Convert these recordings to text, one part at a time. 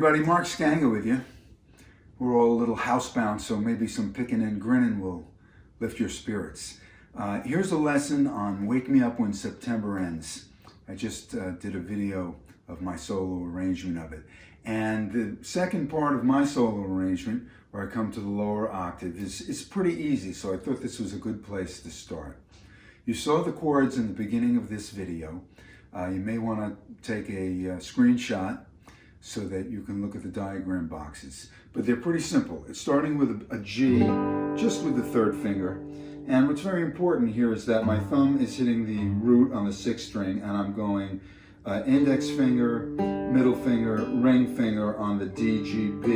everybody, Mark Sganga with you. We're all a little housebound, so maybe some picking and grinning will lift your spirits. Here's a lesson on Wake Me Up When September Ends. I just did a video of my solo arrangement of it. And the second part of my solo arrangement, where I come to the lower octave, is pretty easy, so I thought this was a good place to start. You saw the chords in the beginning of this video. You may want to take a screenshot so that you can look at the diagram boxes. But they're pretty simple. It's starting with a G, just with the third finger. And what's very important here is that my thumb is hitting the root on the sixth string, and I'm going index finger, middle finger, ring finger on the D, G, B.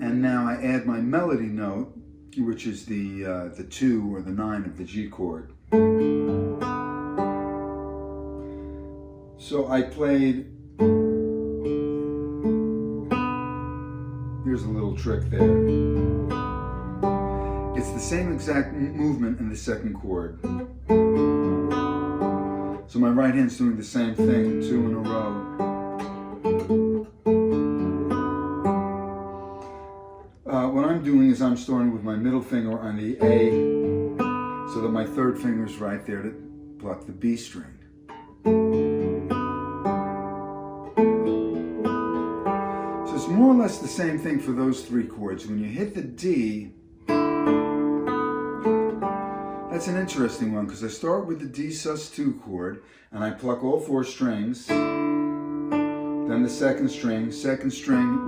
And now I add my melody note, which is the 2 or the 9 of the G chord. So I played, here's a little trick there. It's the same exact movement in the second chord. So my right hand's doing the same thing, 2 in a row. What I'm doing is I'm starting with my middle finger on the A, so that my third finger's right there to pluck the B string. So it's more or less the same thing for those three chords. When you hit the D, that's an interesting one because I start with the D sus2 chord and I pluck all 4 strings, then the second string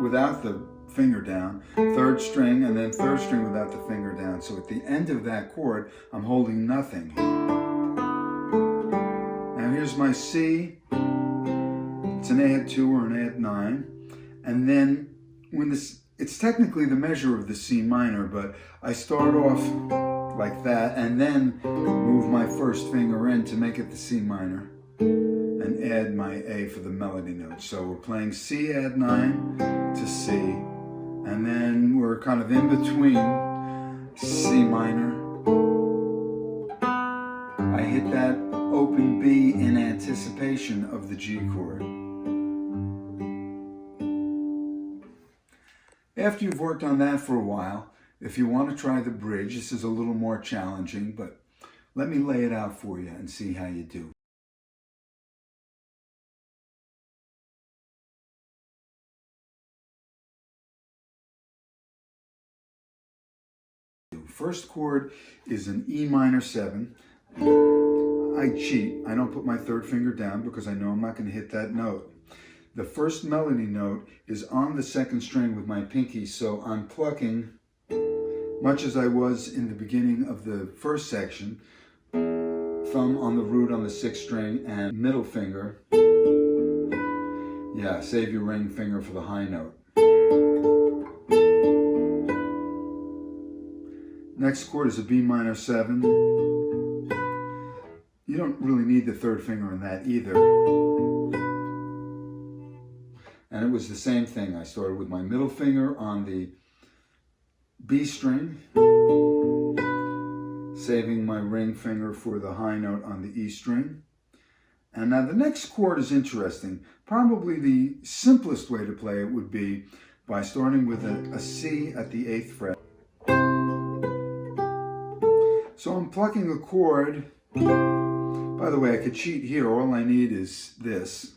without the finger down, third string, and then third string without the finger down. So at the end of that chord, I'm holding nothing. Now here's my C. It's an A at 2 or an A at 9. And then when it's technically the measure of the C minor, but I start off like that and then move my first finger in to make it the C minor and add my A for the melody note. So we're playing C add 9 to C, and then we're kind of in between C minor. I hit that open B in anticipation of the G chord. After you've worked on that for a while, if you want to try the bridge, this is a little more challenging, but let me lay it out for you and see how you do. First chord is an E minor 7. I cheat. I don't put my third finger down because I know I'm not going to hit that note. The first melody note is on the second string with my pinky, so I'm plucking, much as I was in the beginning of the first section, thumb on the root on the sixth string and middle finger. Yeah, save your ring finger for the high note. Next chord is a B minor 7. You don't really need the third finger in that either. And it was the same thing. I started with my middle finger on the B string, saving my ring finger for the high note on the E string. And now the next chord is interesting. Probably the simplest way to play it would be by starting with a C at the 8th fret. So I'm plucking a chord. By the way, I could cheat here. All I need is this.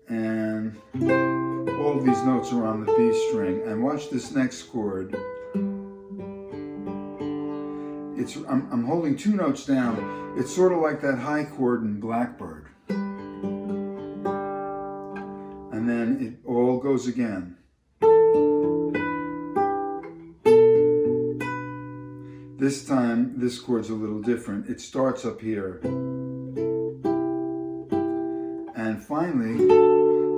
And all of these notes are on the B string. And watch this next chord. I'm holding 2 notes down. It's sort of like that high chord in Blackbird. And then it all goes again. This time, this chord's a little different. It starts up here. And finally,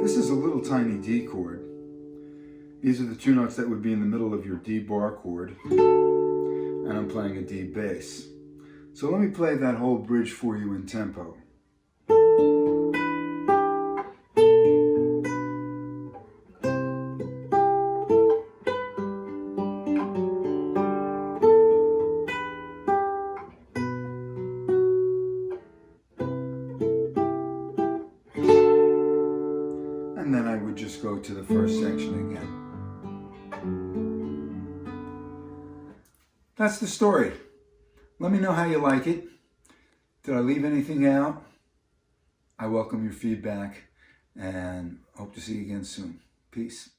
this is a little tiny D chord. These are the 2 notes that would be in the middle of your D bar chord. And I'm playing a D bass. So let me play that whole bridge for you in tempo. Let's go to the first section again. That's the story. Let me know how you like it. Did I leave anything out? I welcome your feedback and hope to see you again soon. Peace.